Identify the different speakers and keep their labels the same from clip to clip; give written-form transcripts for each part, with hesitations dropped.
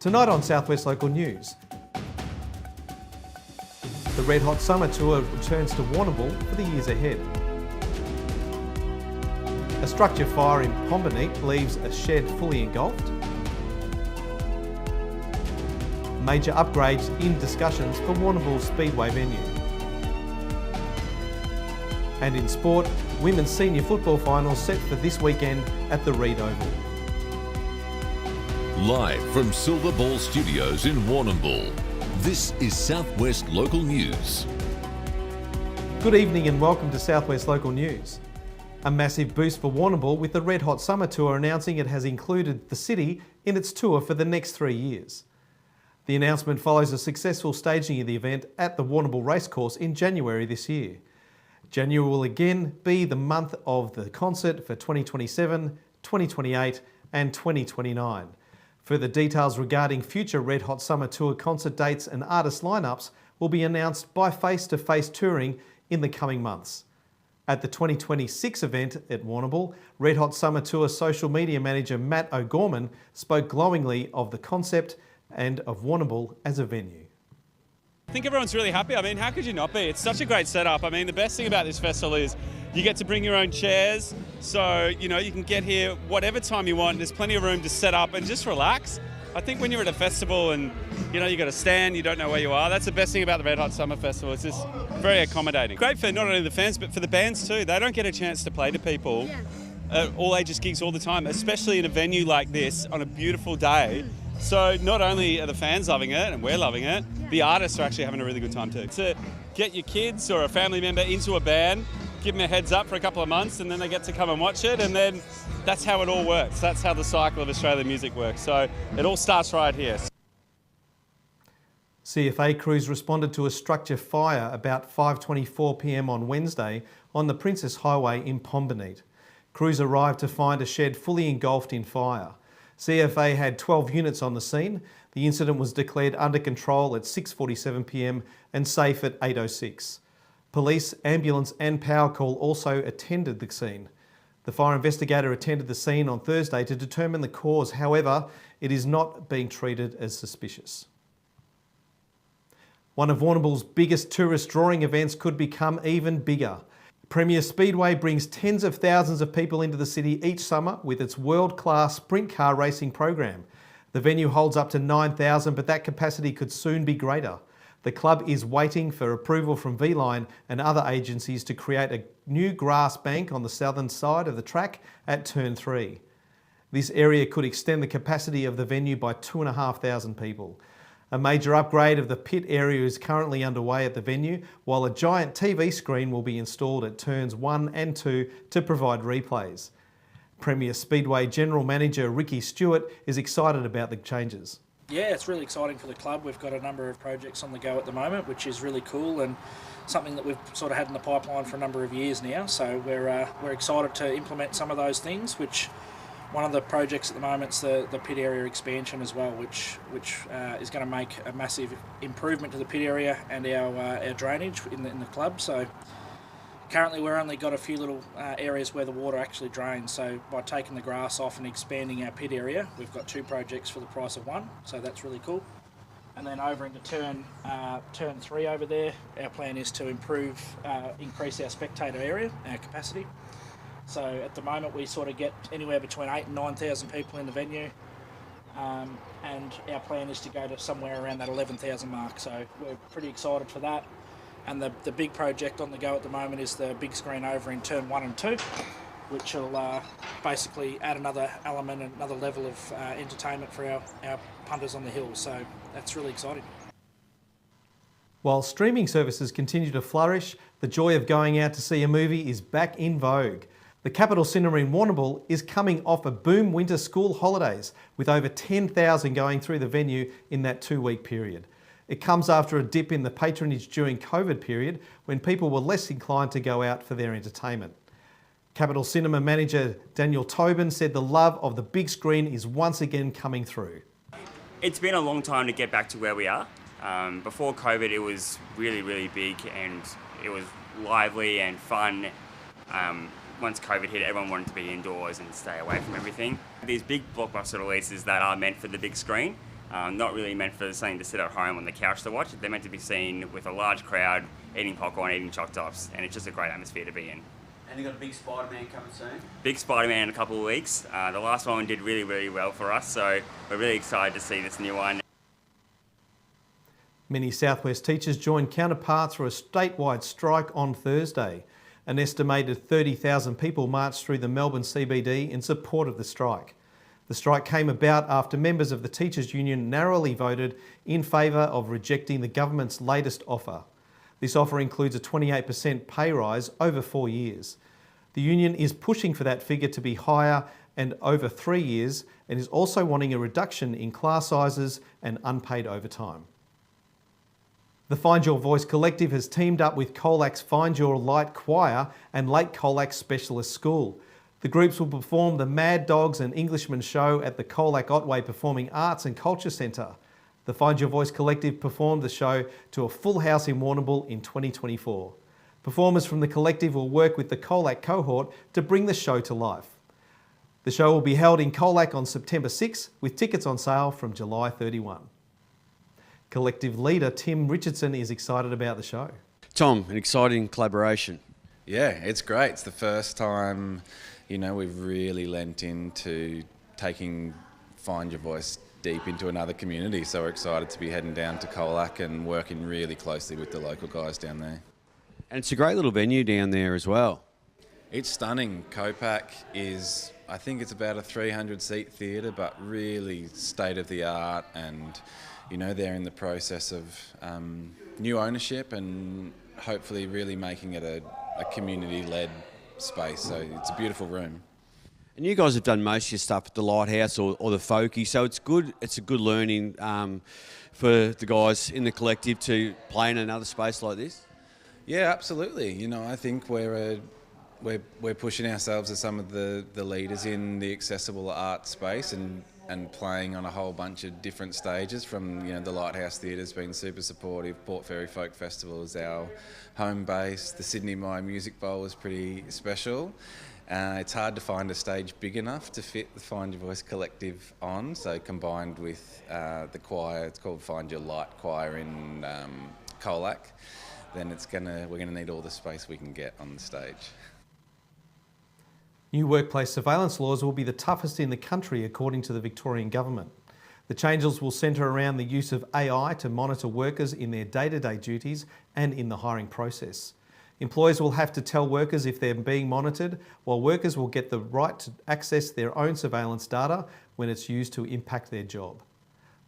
Speaker 1: Tonight on Southwest Local News, the Red Hot Summer Tour returns to Warrnambool for the years ahead. A structure fire in Pomboneet leaves a shed fully engulfed. Major upgrades in discussions for Warrnambool Speedway venue. And in sport, women's senior football finals set for this weekend at the Reed Oval.
Speaker 2: Live from Silver Ball Studios in Warrnambool, this is Southwest Local News.
Speaker 1: Good evening and welcome to Southwest Local News. A massive boost for Warrnambool with the Red Hot Summer Tour announcing it has included the city in its tour for the next 3 years. The announcement follows a successful staging of the event at the Warrnambool Racecourse in January this year. January will again be the month of the concert for 2027, 2028 and 2029. Further details regarding future Red Hot Summer Tour concert dates and artist lineups will be announced by face-to-face touring in the coming months. At the 2026 event at Warrnambool, Red Hot Summer Tour social media manager Matt O'Gorman spoke glowingly of the concept and of Warrnambool as a venue.
Speaker 3: I think everyone's really happy. I mean, how could you not be? It's such a great setup. I mean, the best thing about this festival is you get to bring your own chairs. So, you can get here whatever time you want. There's plenty of room to set up and just relax. I think when you're at a festival and, you got to stand, you don't know where you are, that's the best thing about the Red Hot Summer Festival. It's just very accommodating. Great for not only the fans, but for the bands too. They don't get a chance to play to people all ages gigs all the time, especially in a venue like this on a beautiful day. So not only are the fans loving it and we're loving it, the artists are actually having a really good time too. To get your kids or a family member into a band, give them a heads up for a couple of months and then they get to come and watch it, and then that's how it all works. That's how the cycle of Australian music works. So it all starts right here.
Speaker 1: CFA crews responded to a structure fire about 5:24 p.m. on Wednesday on the Princess Highway in Pomboneet. Crews arrived to find a shed fully engulfed in fire. CFA had 12 units on the scene. The incident was declared under control at 6:47 p.m. and safe at 8:06. Police, ambulance and power call also attended the scene. The fire investigator attended the scene on Thursday to determine the cause. However, it is not being treated as suspicious. One of Warrnambool's biggest tourist drawing events could become even bigger. Premier Speedway brings tens of thousands of people into the city each summer with its world-class sprint car racing program. The venue holds up to 9,000, but that capacity could soon be greater. The club is waiting for approval from V-Line and other agencies to create a new grass bank on the southern side of the track at Turn 3. This area could extend the capacity of the venue by 2,500 people. A major upgrade of the pit area is currently underway at the venue, while a giant TV screen will be installed at turns 1 and 2 to provide replays. Premier Speedway General Manager Ricky Stewart is excited about the changes.
Speaker 4: Yeah, it's really exciting for the club. We've got a number of projects on the go at the moment, which is really cool and something that we've sort of had in the pipeline for a number of years now. So we're excited to implement some of those things, which one of the projects at the moment is the pit area expansion as well, which is going to make a massive improvement to the pit area and our drainage in the club. So currently we've only got a few little areas where the water actually drains, so by taking the grass off and expanding our pit area, we've got 2 projects for the price of 1, so that's really cool. And then over into turn 3 over there, our plan is to increase our spectator area, our capacity. So at the moment we sort of get anywhere between 8,000 and 9,000 people in the venue, and our plan is to go to somewhere around that 11,000 mark, so we're pretty excited for that. And the big project on the go at the moment is the big screen over in turn 1 and 2, which will basically add another element, another level of entertainment for our punters on the hill. So that's really exciting.
Speaker 1: While streaming services continue to flourish, the joy of going out to see a movie is back in vogue. The Capitol Cinema in Warrnambool is coming off a boom winter school holidays, with over 10,000 going through the venue in that 2-week period. It comes after a dip in the patronage during COVID period when people were less inclined to go out for their entertainment. Capitol Cinema manager Daniel Tobin said the love of the big screen is once again coming through.
Speaker 5: It's been a long time to get back to where we are. Before COVID it was really, really big and it was lively and fun. Once COVID hit, everyone wanted to be indoors and stay away from everything. These big blockbuster releases that are meant for the big screen, Not really meant for something to sit at home on the couch to watch. They're meant to be seen with a large crowd, eating popcorn, eating choc tops, and it's just a great atmosphere to be in.
Speaker 6: And you've got a big Spider-Man coming soon?
Speaker 5: Big Spider-Man in a couple of weeks. The last one did really, really well for us, so we're really excited to see this new one.
Speaker 1: Many Southwest teachers joined counterparts for a statewide strike on Thursday. An estimated 30,000 people marched through the Melbourne CBD in support of the strike. The strike came about after members of the Teachers' Union narrowly voted in favour of rejecting the government's latest offer. This offer includes a 28% pay rise over 4 years. The union is pushing for that figure to be higher and over 3 years, and is also wanting a reduction in class sizes and unpaid overtime. The Find Your Voice collective has teamed up with Colac's Find Your Light Choir and Lake Colac Specialist School. The groups will perform the Mad Dogs and Englishmen show at the Colac Otway Performing Arts and Culture Centre. The Find Your Voice collective performed the show to a full house in Warrnambool in 2024. Performers from the collective will work with the Colac cohort to bring the show to life. The show will be held in Colac on September 6, with tickets on sale from July 31. Collective leader Tim Richardson is excited about the show.
Speaker 6: Tom, an exciting collaboration.
Speaker 7: Yeah, it's great. It's the first time, we've really lent into taking Find Your Voice deep into another community. So we're excited to be heading down to Colac and working really closely with the local guys down there.
Speaker 6: And it's a great little venue down there as well.
Speaker 7: It's stunning. Copac is, I think it's about a 300-seat theatre, but really state-of-the-art, and they're in the process of new ownership and hopefully really making it a community-led space. So it's a beautiful room.
Speaker 6: And you guys have done most of your stuff at the Lighthouse or the Folky, so it's good. It's a good learning for the guys in the collective to play in another space like this.
Speaker 7: Yeah, absolutely. I think we're pushing ourselves as some of the leaders in the accessible art space and playing on a whole bunch of different stages, from the Lighthouse Theatre's been super supportive. Port Fairy Folk Festival is our home base. The Sydney My Music Bowl was pretty special. It's hard to find a stage big enough to fit the Find Your Voice collective on, so combined with the choir, it's called Find Your Light Choir in Colac, then we're gonna need all the space we can get on the stage.
Speaker 1: New workplace surveillance laws will be the toughest in the country, according to the Victorian Government. The changes will centre around the use of AI to monitor workers in their day-to-day duties and in the hiring process. Employers will have to tell workers if they're being monitored, while workers will get the right to access their own surveillance data when it's used to impact their job.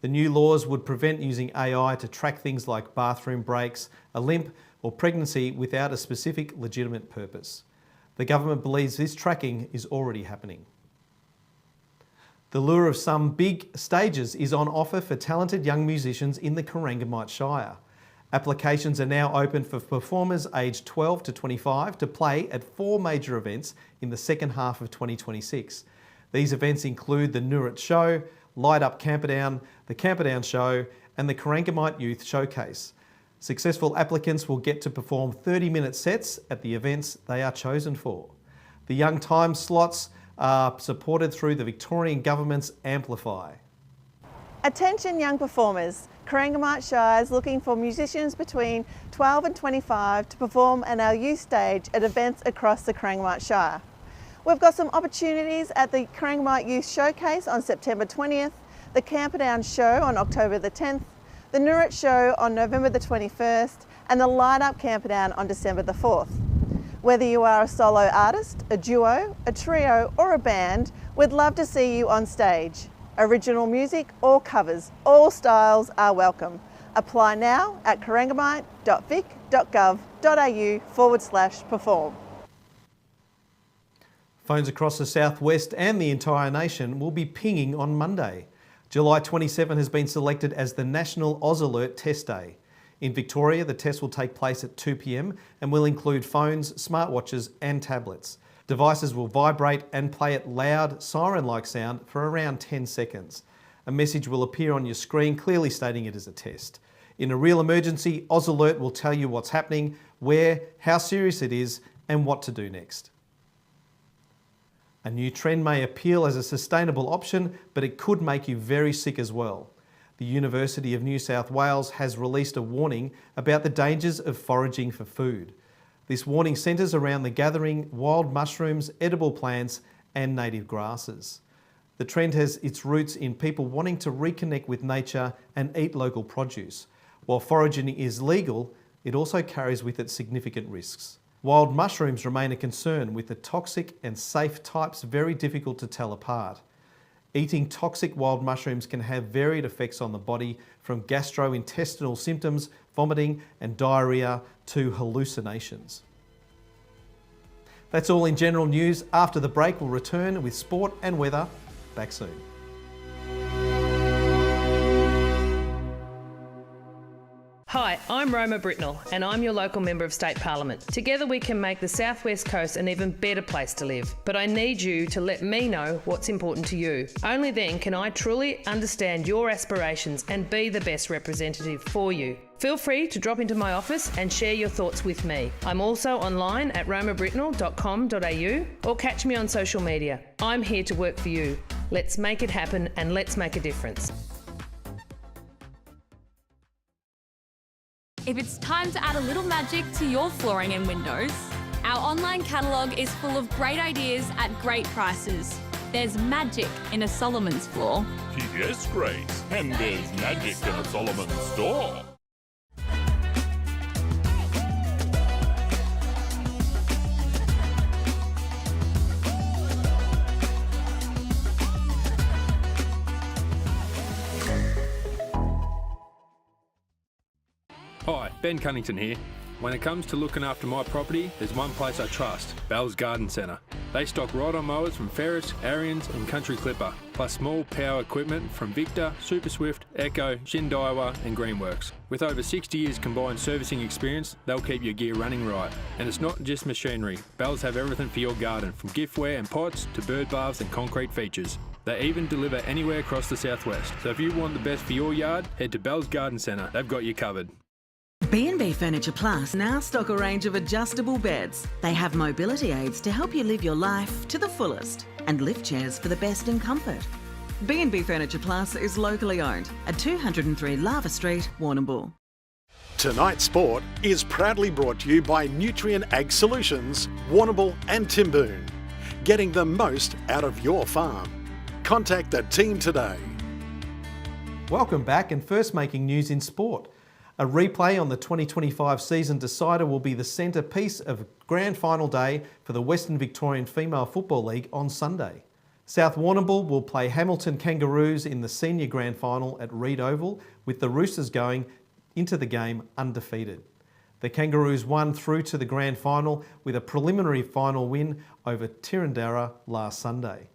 Speaker 1: The new laws would prevent using AI to track things like bathroom breaks, a limp, or pregnancy without a specific legitimate purpose. The government believes this tracking is already happening. The lure of some big stages is on offer for talented young musicians in the Corangamite Shire. Applications are now open for performers aged 12 to 25 to play at 4 major events in the second half of 2026. These events include the Nurut Show, Light Up Camperdown, the Camperdown Show, and the Corangamite Youth Showcase. Successful applicants will get to perform 30-minute sets at the events they are chosen for. The young time slots are supported through the Victorian Government's Amplify.
Speaker 8: Attention young performers, Corangamite Shire is looking for musicians between 12 and 25 to perform on our youth stage at events across the Corangamite Shire. We've got some opportunities at the Corangamite Youth Showcase on September 20th, the Camperdown Show on October the 10th, the Nurut Show on November the 21st, and the Light Up Camperdown on December the 4th. Whether you are a solo artist, a duo, a trio or a band, we'd love to see you on stage. Original music or covers, all styles are welcome. Apply now at corangamite.vic.gov.au/perform.
Speaker 1: Phones across the southwest and the entire nation will be pinging on Monday. July 27 has been selected as the National Oz Alert Test Day. In Victoria, the test will take place at 2 p.m. and will include phones, smartwatches and tablets. Devices will vibrate and play at loud, siren-like sound for around 10 seconds. A message will appear on your screen clearly stating it is a test. In a real emergency, Oz Alert will tell you what's happening, where, how serious it is and what to do next. A new trend may appeal as a sustainable option, but it could make you very sick as well. The University of New South Wales has released a warning about the dangers of foraging for food. This warning centres around the gathering wild mushrooms, edible plants and native grasses. The trend has its roots in people wanting to reconnect with nature and eat local produce. While foraging is legal, it also carries with it significant risks. Wild mushrooms remain a concern, with the toxic and safe types very difficult to tell apart. Eating toxic wild mushrooms can have varied effects on the body, from gastrointestinal symptoms, vomiting and diarrhoea to hallucinations. That's all in general news. After the break, we'll return with sport and weather. Back soon.
Speaker 9: Hi, I'm Roma Britnell and I'm your local Member of State Parliament. Together we can make the South West Coast an even better place to live. But I need you to let me know what's important to you. Only then can I truly understand your aspirations and be the best representative for you. Feel free to drop into my office and share your thoughts with me. I'm also online at romabritnell.com.au or catch me on social media. I'm here to work for you. Let's make it happen and let's make a difference.
Speaker 10: If it's time to add a little magic to your flooring and windows, our online catalogue is full of great ideas at great prices. There's magic in a Solomon's floor.
Speaker 11: Yes, Grace, and there's magic in a Solomon's store.
Speaker 12: Hi, Ben Cunnington here. When it comes to looking after my property, there's one place I trust, Bell's Garden Centre. They stock ride-on mowers from Ferris, Ariens and Country Clipper, plus small power equipment from Victor, Super Swift, Echo, Shindaiwa and Greenworks. With over 60 years combined servicing experience, they'll keep your gear running right. And it's not just machinery. Bells have everything for your garden, from giftware and pots to bird baths and concrete features. They even deliver anywhere across the southwest. So if you want the best for your yard, head to Bell's Garden Centre. They've got you covered.
Speaker 13: B&B Furniture Plus now stock a range of adjustable beds. They have mobility aids to help you live your life to the fullest, and lift chairs for the best in comfort. B&B Furniture Plus is locally owned at 203 Lava Street, Warrnambool.
Speaker 14: Tonight's sport is proudly brought to you by Nutrient Ag Solutions, Warrnambool and Timboon. Getting the most out of your farm. Contact the team today.
Speaker 1: Welcome back, and first making news in sport. A replay on the 2025 season decider will be the centrepiece of Grand Final Day for the Western Victorian Female Football League on Sunday. South Warrnambool will play Hamilton Kangaroos in the Senior Grand Final at Reed Oval, with the Roosters going into the game undefeated. The Kangaroos won through to the Grand Final with a preliminary final win over Tirrandara last Sunday.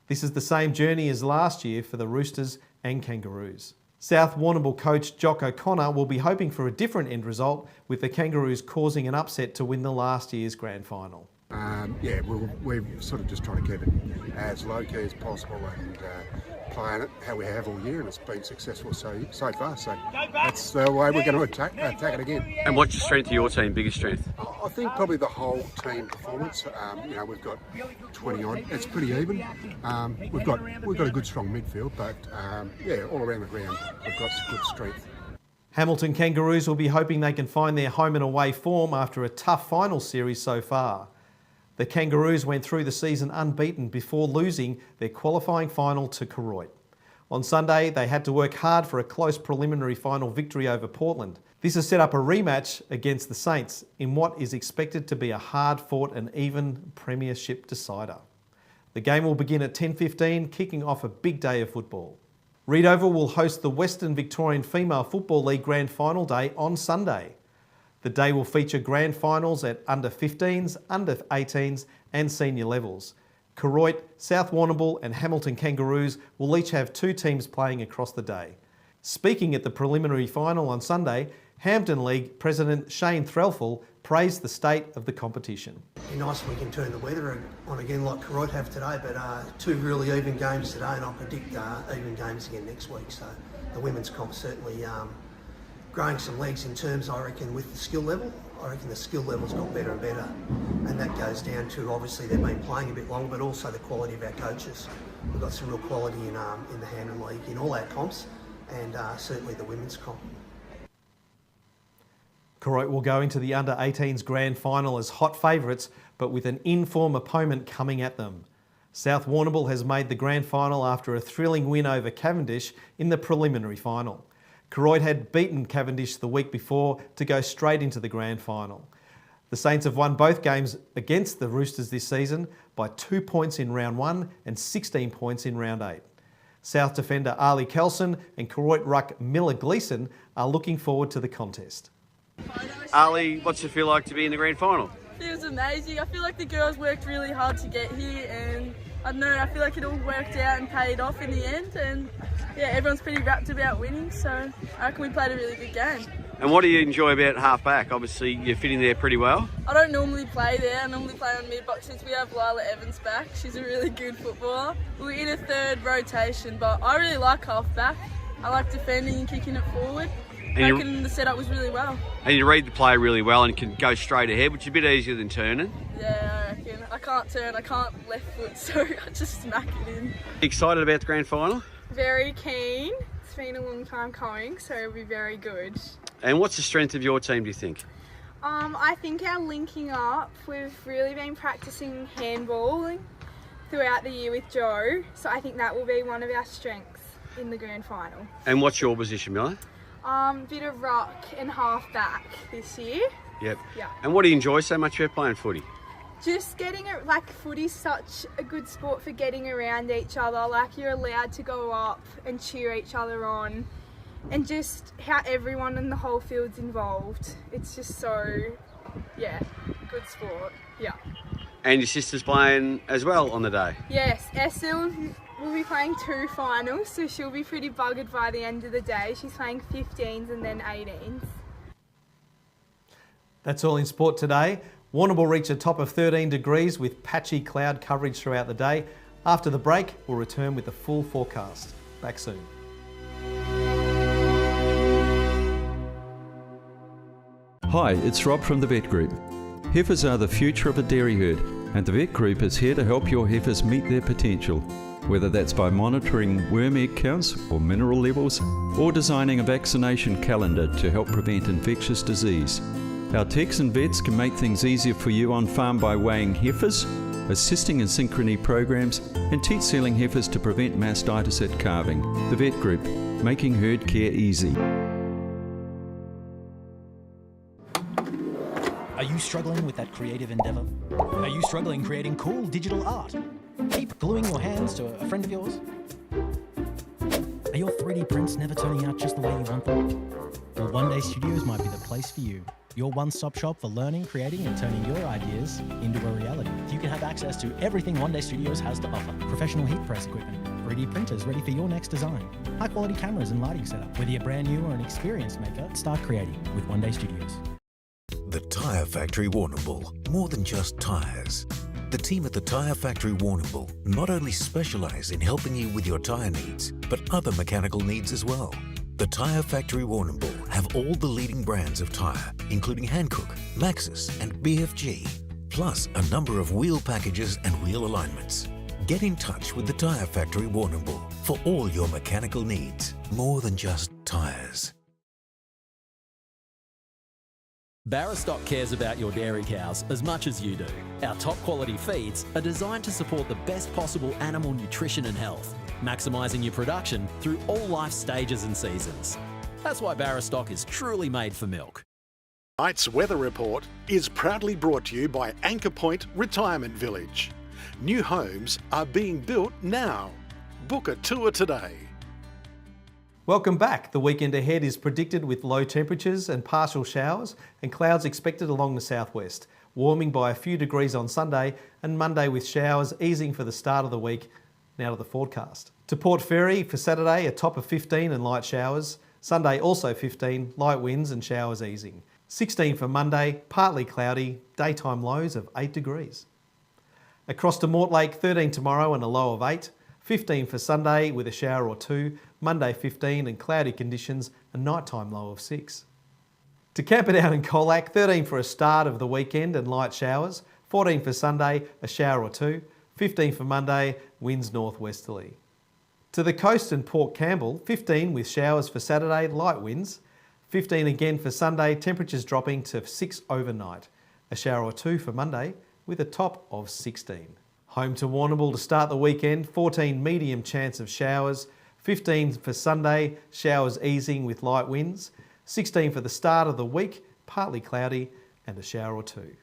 Speaker 1: This is the same journey as last year for the Roosters and Kangaroos. South Warrnambool coach Jock O'Connor will be hoping for a different end result, with the Kangaroos causing an upset to win the last year's grand final.
Speaker 15: We're sort of just trying to keep it as low-key as possible and playing it how we have all year, and it's been successful so far. So that's the way we're going to attack it again.
Speaker 6: And what's the strength of your team, biggest strength?
Speaker 15: I think probably the whole team performance. We've got 20 odd. It's pretty even. We've got a good strong midfield, but all around the ground we've got good strength.
Speaker 1: Hamilton Kangaroos will be hoping they can find their home and away form after a tough final series so far. The Kangaroos went through the season unbeaten before losing their qualifying final to Koroit. On Sunday, they had to work hard for a close preliminary final victory over Portland. This has set up a rematch against the Saints in what is expected to be a hard-fought and even premiership decider. The game will begin at 10:15, kicking off a big day of football. Reed Oval will host the Western Victorian Female Football League Grand Final Day on Sunday. The day will feature grand finals at under 15s, under 18s and senior levels. Koroit, South Warrnambool and Hamilton Kangaroos will each have two teams playing across the day. Speaking at the preliminary final on Sunday, Hampton League President Shane Threlfall praised the state of the competition.
Speaker 16: It'd be nice if we can turn the weather on again like Koroit have today, but two really even games today, and I predict even games again next week. So the women's comp certainly growing some legs in terms, I reckon, with the skill level. I reckon the skill level's got better and better, and that goes down to, obviously, they've been playing a bit longer, but also the quality of our coaches. We've got some real quality in the Hampton League in all our comps, and certainly the women's comp.
Speaker 1: Koroit will go into the under-18s grand final as hot favourites, but with an in-form opponent coming at them. South Warrnambool has made the grand final after a thrilling win over Cavendish in the preliminary final. Koroit had beaten Cavendish the week before to go straight into the grand final. The Saints have won both games against the Roosters this season by 2 points in round 1 and 16 points in round 8. South defender Ali Kelson and Koroit ruck Miller Gleeson are looking forward to the contest.
Speaker 6: Ali, what's it feel like to be in the grand final?
Speaker 17: It was amazing. I feel like the girls worked really hard to get here, and I don't know, I feel like it all worked out and paid off in the end, and yeah, everyone's pretty rapt about winning, so I reckon we played a really good game.
Speaker 6: And what do you enjoy about half-back? Obviously, you're fitting there pretty well.
Speaker 17: I don't normally play there. I normally play on mid, but since we have Lila Evans back, she's a really good footballer. We're in a third rotation, but I really like half-back. I like defending and kicking it forward. I reckon the setup was really well.
Speaker 6: And you read the play really well and can go straight ahead, which is a bit easier than turning.
Speaker 17: Yeah, I reckon. I can't turn, I can't left foot, so I just smack it in.
Speaker 6: Excited about the grand final?
Speaker 18: Very keen. It's been a long time coming, so it'll be very good.
Speaker 6: And what's the strength of your team, do you think?
Speaker 18: I think our linking up, we've really been practicing handballing throughout the year with Joe, so I think that will be one of our strengths in the grand final.
Speaker 6: And what's your position, Miller?
Speaker 18: Bit of ruck and half back this year.
Speaker 6: Yep.
Speaker 18: Yeah.
Speaker 6: And what do you enjoy so much about playing footy?
Speaker 18: Just getting it, like footy's such a good sport for getting around each other. Like you're allowed to go up and cheer each other on, and just how everyone in the whole field's involved. It's just so, yeah, good sport. Yeah.
Speaker 6: And your sister's playing as well on the day?
Speaker 18: Yes, Estelle will be playing 2 finals, so she'll be pretty buggered by the end of the day. She's playing 15s and then 18s.
Speaker 1: That's all in sport today. Warrnambool reached a top of 13 degrees with patchy cloud coverage throughout the day. After the break, we'll return with the full forecast. Back soon.
Speaker 19: Hi, it's Rob from the Vet Group. Heifers are the future of a dairy herd, and the Vet Group is here to help your heifers meet their potential, whether that's by monitoring worm egg counts or mineral levels, or designing a vaccination calendar to help prevent infectious disease. Our techs and vets can make things easier for you on farm by weighing heifers, assisting in synchrony programs, and teat sealing heifers to prevent mastitis at calving. The Vet Group, making herd care easy.
Speaker 20: Are you struggling with that creative endeavour? Are you struggling creating cool digital art? Keep gluing your hands to a friend of yours? Are your 3D prints never turning out just the way you want them? Well, One Day Studios might be the place for you. Your one-stop shop for learning, creating and turning your ideas into a reality. You can have access to everything One Day Studios has to offer. Professional heat press equipment, 3D printers ready for your next design, high-quality cameras and lighting setup. Whether you're brand new or an experienced maker, start creating with One Day Studios.
Speaker 21: The Tyre Factory Warrnambool, more than just tyres. The team at the Tyre Factory Warrnambool not only specialise in helping you with your tyre needs, but other mechanical needs as well. The Tyre Factory Warrnambool have all the leading brands of tyre, including Hankook, Maxxis and BFG, plus a number of wheel packages and wheel alignments. Get in touch with the Tyre Factory Warrnambool for all your mechanical needs, more than just tyres.
Speaker 22: Barrastock cares about your dairy cows as much as you do. Our top quality feeds are designed to support the best possible animal nutrition and health, maximising your production through all life stages and seasons. That's why Barrastock is truly made for milk.
Speaker 14: Tonight's weather report is proudly brought to you by Anchor Point Retirement Village. New homes are being built now. Book a tour today.
Speaker 1: Welcome back. The weekend ahead is predicted with low temperatures and partial showers and clouds expected along the southwest, warming by a few degrees on Sunday and Monday with showers easing for the start of the week. Now to the forecast. To Port Fairy for Saturday, a top of 15 and light showers. Sunday also 15, light winds and showers easing. 16 for Monday, partly cloudy, daytime lows of 8 degrees. Across to Mortlake, 13 tomorrow and a low of 8. 15 for Sunday with a shower or 2, Monday 15 and cloudy conditions, a nighttime low of 6. To Camperdown and Colac, 13 for a start of the weekend and light showers, 14 for Sunday, a shower or 2, 15 for Monday, winds northwesterly. To the coast and Port Campbell, 15 with showers for Saturday, light winds. 15 again for Sunday, temperatures dropping to 6 overnight. A shower or two for Monday with a top of 16. Home to Warrnambool to start the weekend, 14 medium chance of showers. 15 for Sunday, showers easing with light winds. 16 for the start of the week, partly cloudy and a shower or two.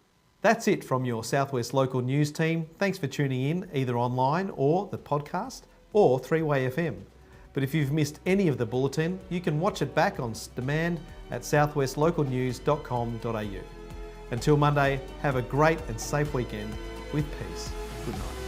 Speaker 1: That's it from your Southwest Local News team. Thanks for tuning in either online or the podcast or 3-Way FM. But if you've missed any of the bulletin, you can watch it back on demand at southwestlocalnews.com.au. Until Monday, have a great and safe weekend with peace. Good night.